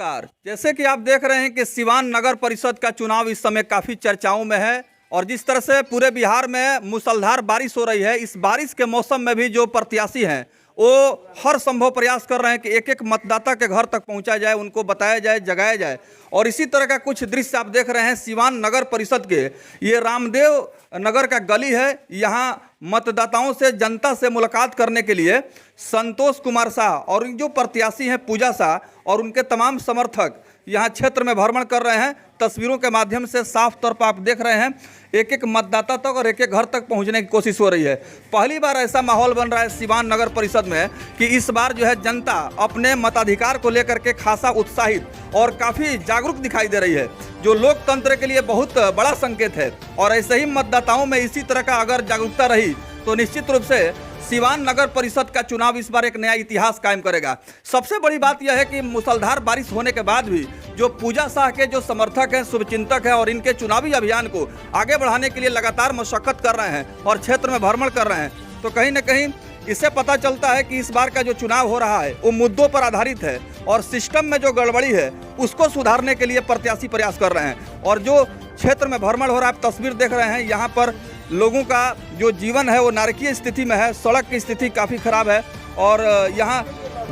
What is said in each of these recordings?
नमस्कार। जैसे कि आप देख रहे हैं कि सिवान नगर परिषद का चुनाव इस समय काफ़ी चर्चाओं में है और जिस तरह से पूरे बिहार में मूसलाधार बारिश हो रही है, इस बारिश के मौसम में भी जो प्रत्याशी हैं वो हर संभव प्रयास कर रहे हैं कि एक एक मतदाता के घर तक पहुंचा जाए, उनको बताया जाए, जगाया जाए। और इसी तरह का कुछ दृश्य आप देख रहे हैं सिवान नगर परिषद के। ये रामदेव नगर का गली है। यहाँ मतदाताओं से, जनता से मुलाकात करने के लिए संतोष कुमार शाह और जो प्रत्याशी हैं पूजा शाह और उनके तमाम समर्थक यहाँ क्षेत्र में भ्रमण कर रहे हैं। तस्वीरों के माध्यम से साफ तौर पर आप देख रहे हैं एक एक मतदाता तक और एक एक घर तक पहुंचने की कोशिश हो रही है। पहली बार ऐसा माहौल बन रहा है सिवान नगर परिषद में कि इस बार जो है जनता अपने मताधिकार को लेकर के खासा उत्साहित और काफ़ी जागरूक दिखाई दे रही है, जो लोकतंत्र के लिए बहुत बड़ा संकेत है। और ऐसे ही मतदाताओं में इसी तरह का अगर जागरूकता रही तो निश्चित रूप से सिवान नगर परिषद का चुनाव इस बार एक नया इतिहास कायम करेगा। सबसे बड़ी बात यह है कि मूसलाधार बारिश होने के बाद भी जो पूजा शाह के जो समर्थक हैं, शुभचिंतक हैं और इनके चुनावी अभियान को आगे बढ़ाने के लिए लगातार मशक्कत कर रहे हैं और क्षेत्र में भ्रमण कर रहे हैं, तो कहीं न कहीं इससे पता चलता है कि इस बार का जो चुनाव हो रहा है वो मुद्दों पर आधारित है और सिस्टम में जो गड़बड़ी है उसको सुधारने के लिए प्रत्याशी प्रयास कर रहे हैं। और जो क्षेत्र में भ्रमण हो रहा है, आप तस्वीर देख रहे हैं, यहाँ पर लोगों का जो जीवन है वो नारकीय स्थिति में है। सड़क की स्थिति काफ़ी खराब है और यहाँ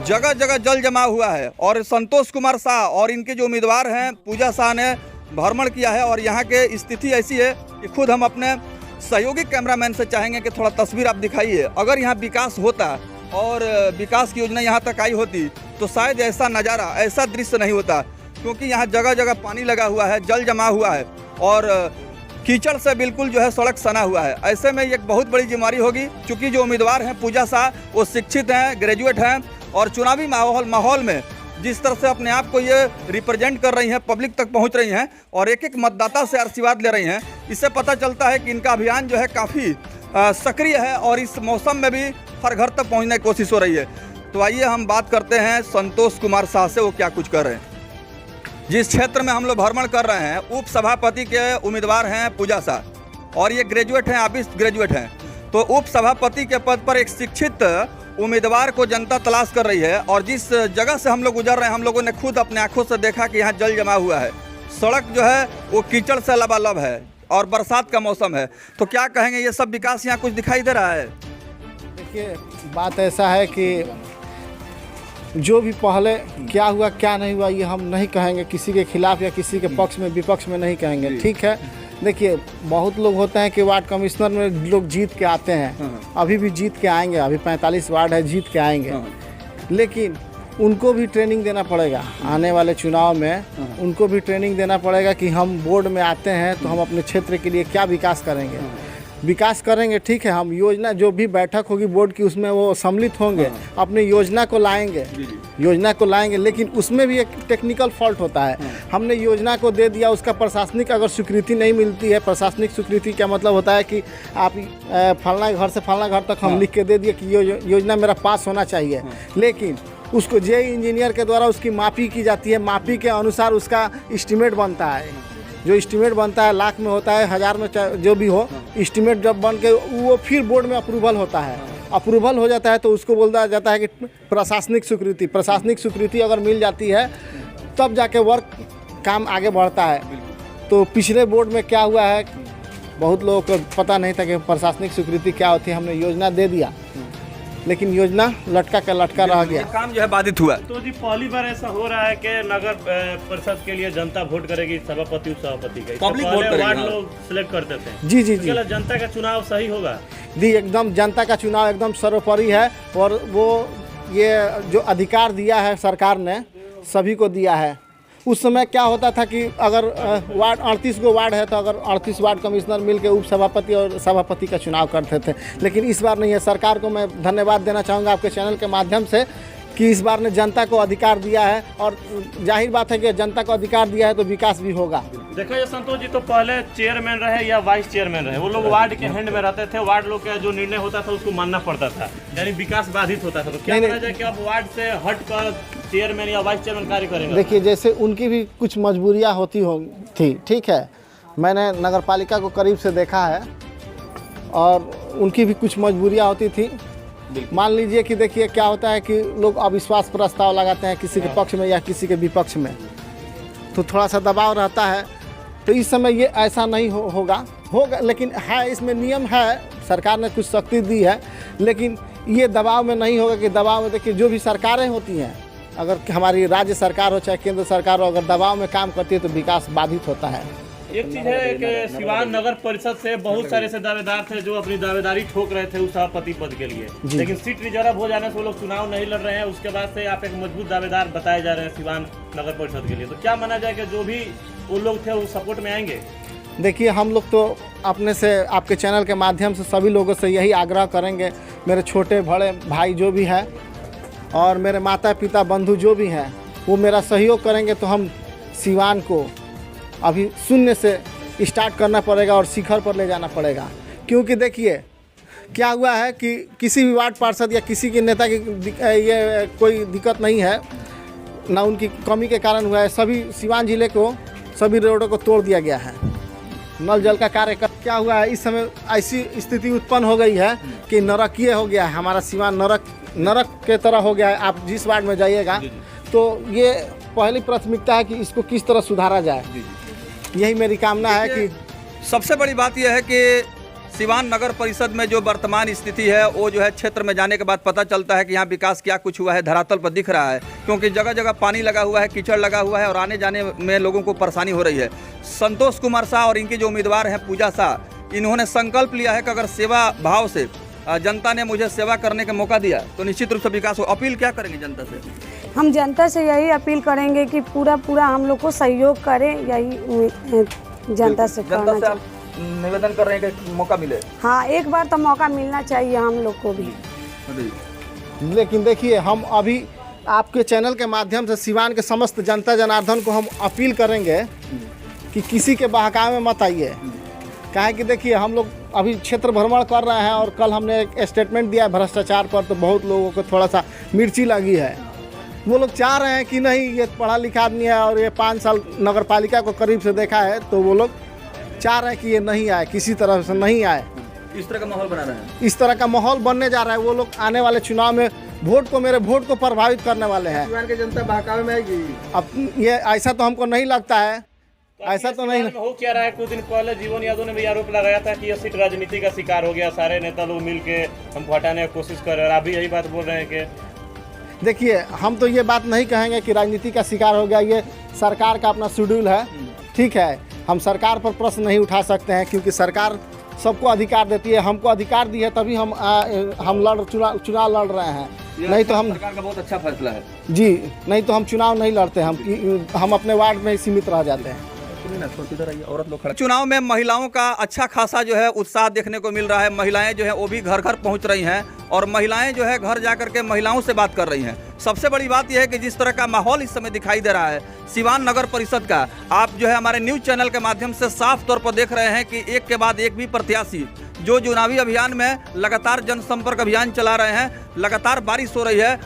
जगह जगह जल जमा हुआ है। और संतोष कुमार शाह और इनके जो उम्मीदवार हैं पूजा शाह ने भ्रमण किया है और यहाँ के स्थिति ऐसी है कि खुद हम अपने सहयोगी कैमरामैन से चाहेंगे कि थोड़ा तस्वीर आप दिखाइए। अगर यहाँ विकास होता और विकास की योजना यहाँ तक आई होती तो शायद ऐसा नज़ारा, ऐसा दृश्य नहीं होता, क्योंकि यहाँ जगह जगह पानी लगा हुआ है, जल जमा हुआ है और कीचड़ से बिल्कुल जो है सड़क सना हुआ है। ऐसे में एक बहुत बड़ी बीमारी होगी, क्योंकि जो उम्मीदवार हैं पूजा शाह वो शिक्षित हैं, ग्रेजुएट हैं और चुनावी माहौल में जिस तरह से अपने आप को ये रिप्रेजेंट कर रही हैं, पब्लिक तक पहुंच रही हैं और एक एक मतदाता से आशीर्वाद ले रही हैं, इससे पता चलता है कि इनका अभियान जो है काफ़ी सक्रिय है और इस मौसम में भी हर घर तक पहुंचने की कोशिश हो रही है। तो आइए हम बात करते हैं संतोष कुमार शाह से, वो क्या कुछ कर रहे हैं। जिस क्षेत्र में हम लोग भ्रमण कर रहे हैं, उप सभापति के उम्मीदवार हैं पूजा शाह और ये ग्रेजुएट हैं, आप भी ग्रेजुएट हैं। तो उप सभापति के पद पर एक शिक्षित उम्मीदवार को जनता तलाश कर रही है और जिस जगह से हम लोग गुजर रहे हैं, हम लोगों ने खुद अपने आंखों से देखा कि यहाँ जल जमा हुआ है, सड़क जो है वो कीचड़ से लबालब है और बरसात का मौसम है। तो क्या कहेंगे, ये सब विकास यहाँ कुछ दिखाई दे रहा है? देखिए, बात ऐसा है कि जो भी पहले क्या हुआ क्या नहीं हुआ ये हम नहीं कहेंगे, किसी के खिलाफ या किसी के पक्ष में विपक्ष में नहीं कहेंगे, ठीक है। देखिए, बहुत लोग होते हैं कि वार्ड कमिश्नर में लोग जीत के आते हैं, अभी भी जीत के आएंगे, अभी 45 वार्ड है, जीत के आएंगे, लेकिन उनको भी ट्रेनिंग देना पड़ेगा। आने वाले चुनाव में उनको भी ट्रेनिंग देना पड़ेगा कि हम बोर्ड में आते हैं तो हम अपने क्षेत्र के लिए क्या विकास करेंगे, ठीक है। हम योजना जो भी बैठक होगी बोर्ड की उसमें वो सम्मिलित होंगे, अपनी योजना को लाएंगे, लेकिन उसमें भी एक टेक्निकल फॉल्ट होता है। हमने योजना को दे दिया, उसका प्रशासनिक अगर स्वीकृति नहीं मिलती है, प्रशासनिक स्वीकृति क्या मतलब होता है कि आप फलना घर से फलना घर तक हम लिख के दे दिए कि योजना मेरा पास होना चाहिए, लेकिन उसको जेई इंजीनियर के द्वारा उसकी मापी की जाती है, मापी के अनुसार उसका एस्टीमेट बनता है। जो एस्टीमेट बनता है लाख में होता है, हज़ार में, जो भी हो, एस्टीमेट जब बन के वो फिर बोर्ड में अप्रूवल होता है। अप्रूवल हो जाता है तो उसको बोला जाता है कि प्रशासनिक स्वीकृति अगर मिल जाती है तब जाके वर्क काम आगे बढ़ता है। तो पिछले बोर्ड में क्या हुआ है, बहुत लोगों को पता नहीं था कि प्रशासनिक स्वीकृति क्या होती है। हमने योजना दे दिया लेकिन योजना लटका का लटका रह गया, काम जो है बाधित हुआ। तो जी पहली बार ऐसा हो रहा है कि नगर परिषद के लिए जनता वोट करेगी, सभापति उप सभापति का पब्लिक वोट करेगी, वार्ड लोग सिलेक्ट करते थे। जी। जनता का चुनाव सही होगा जी, एकदम जनता का चुनाव एकदम सर्वोपरि है और वो ये जो अधिकार दिया है सरकार ने सभी को दिया है। उस समय क्या होता था कि अगर वार्ड 38 गो वार्ड है तो अगर 38 वार्ड कमिश्नर मिलकर उप सभापति और सभापति का चुनाव करते थे, लेकिन इस बार नहीं है। सरकार को मैं धन्यवाद देना चाहूँगा आपके चैनल के माध्यम से कि इस बार ने जनता को अधिकार दिया है और जाहिर बात है कि जनता को अधिकार दिया है तो विकास भी होगा। देखो ये संतोष जी, तो पहले चेयरमैन रहे या वाइस चेयरमैन रहे, वो लोग वार्ड के हैंड में रहते थे, वार्ड लोग का जो निर्णय होता था उसको मानना पड़ता था, यानी विकास बाधित होता था। तो क्या माना जाए कि अब वार्ड से हट कर चेयरमैन या वाइस चेयरमैन कार्य करेंगे? देखिए, जैसे उनकी भी कुछ मजबूरियाँ होती थी, ठीक है, मैंने नगर पालिका को करीब से देखा है और उनकी भी कुछ मजबूरियाँ होती थी, मान लीजिए कि देखिए क्या होता है कि लोग अविश्वास प्रस्ताव लगाते हैं किसी के पक्ष में या किसी के विपक्ष में, तो थोड़ा सा दबाव रहता है। तो इस समय ये ऐसा नहीं होगा, लेकिन है इसमें नियम है, सरकार ने कुछ शक्ति दी है, लेकिन ये दबाव में नहीं होगा कि दबाव में देखिए जो भी सरकारें होती हैं, अगर हमारी राज्य सरकार हो चाहे केंद्र सरकार हो, अगर दबाव में काम करती है तो विकास बाधित होता है। एक चीज है कि सिवान नगर परिषद से बहुत सारे ऐसे दावेदार थे जो अपनी दावेदारी ठोक रहे थे उस सभापति पद के लिए, लेकिन सीट रिजर्व हो जाने से वो लोग चुनाव नहीं लड़ रहे हैं। उसके बाद से आप एक मजबूत दावेदार बताए जा रहे हैं सिवान नगर परिषद के लिए, तो क्या माना जाए कि जो भी वो लोग थे वो सपोर्ट में आएंगे? देखिए हम लोग तो अपने से आपके चैनल के माध्यम से सभी लोगों से यही आग्रह करेंगे, मेरे छोटे बड़े भाई जो भी हैं और मेरे माता पिता बंधु जो भी हैं वो मेरा सहयोग करेंगे तो हम सिवान को अभी शून्य से स्टार्ट करना पड़ेगा और शिखर पर ले जाना पड़ेगा। क्योंकि देखिए क्या हुआ है कि किसी भी वार्ड पार्षद या किसी के नेता की ये कोई दिक्कत नहीं है, ना उनकी कमी के कारण हुआ है। सभी सिवान जिले को सभी रोडों को तोड़ दिया गया है, नल जल का कार्य क्या हुआ है, इस समय ऐसी स्थिति उत्पन्न हो गई है कि नरकीय हो गया है हमारा सिवान, नरक के तरह हो गया है। आप जिस वार्ड में जाइएगा तो ये पहली प्राथमिकता है कि इसको किस तरह सुधारा जाए, यही मेरी कामना है। कि सबसे बड़ी बात यह है कि सिवान नगर परिषद में जो वर्तमान स्थिति है वो जो है क्षेत्र में जाने के बाद पता चलता है कि यहाँ विकास क्या कुछ हुआ है धरातल पर दिख रहा है, क्योंकि जगह जगह पानी लगा हुआ है, कीचड़ लगा हुआ है और आने जाने में लोगों को परेशानी हो रही है। संतोष कुमार शाह और इनके जो उम्मीदवार हैं पूजा शाह, इन्होंने संकल्प लिया है कि अगर सेवा भाव से जनता ने मुझे सेवा करने का मौका दिया तो निश्चित रूप से विकास हो। अपील क्या करेंगे जनता से? हम जनता से यही अपील करेंगे कि पूरा हम लोग को सहयोग करें, यही जनता से कहना चाहिए। निवेदन कर रहे हैं कि मौका मिले। हाँ, एक बार तो मौका मिलना चाहिए हम लोग को भी। लेकिन देखिए हम अभी आपके चैनल के माध्यम से सिवान के समस्त जनता जनार्दन को हम अपील करेंगे कि किसी के बहकावे में मत आइए। काहे कि देखिए हम लोग अभी क्षेत्र भ्रमण कर रहे हैं और कल हमने एक स्टेटमेंट दिया है भ्रष्टाचार पर, तो बहुत लोगों को थोड़ा सा मिर्ची लगी है। वो लोग चाह रहे हैं कि नहीं ये पढ़ा लिखा आदमी है और ये 5 साल नगर पालिका को करीब से देखा है, तो वो लोग चाह रहे हैं कि ये नहीं आए, किसी तरह से नहीं आए। इस तरह का माहौल बना रहे हैं, इस तरह का माहौल बनने जा रहा है। वो लोग आने वाले चुनाव में मेरे वोट को प्रभावित करने वाले हैं। सिवान की जनता बहकावे में आएगी। अब ये ऐसा तो हमको नहीं लगता है, ऐसा तो नहीं हो क्या रहा है। कुछ दिन पहले जीवन यादव ने भी आरोप लगाया था कि यह सीट राजनीति का शिकार हो गया, सारे नेता लोग मिल के हमको हटाने की कोशिश कर रहे हैं, अभी यही बात बोल रहे हैं कि देखिए हम तो ये बात नहीं कहेंगे कि राजनीति का शिकार हो गया। ये सरकार का अपना शेड्यूल है, ठीक है। हम सरकार पर प्रश्न नहीं उठा सकते हैं क्योंकि सरकार सबको अधिकार देती है, हमको अधिकार दी है तभी हम चुनाव लड़ रहे हैं। नहीं तो हम सरकार का बहुत अच्छा फैसला है जी, नहीं तो हम चुनाव नहीं लड़ते, हम अपने वार्ड में ही सीमित रह जाते हैं। चुनाव में महिलाओं का अच्छा खासा जो है उत्साह देखने को मिल रहा है। महिलाएं जो है वो भी घर घर पहुंच रही हैं और महिलाएं जो है घर जाकर के महिलाओं से बात कर रही हैं। सबसे बड़ी बात यह है कि जिस तरह का माहौल इस समय दिखाई दे रहा है सिवान नगर परिषद का, आप जो है हमारे न्यूज़ चैनल के माध्यम से साफ तौर पर देख रहे हैं कि एक के बाद एक भी प्रत्याशी जो चुनावी अभियान में लगातार जनसंपर्क अभियान चला रहे हैं, लगातार बारिश हो रही है।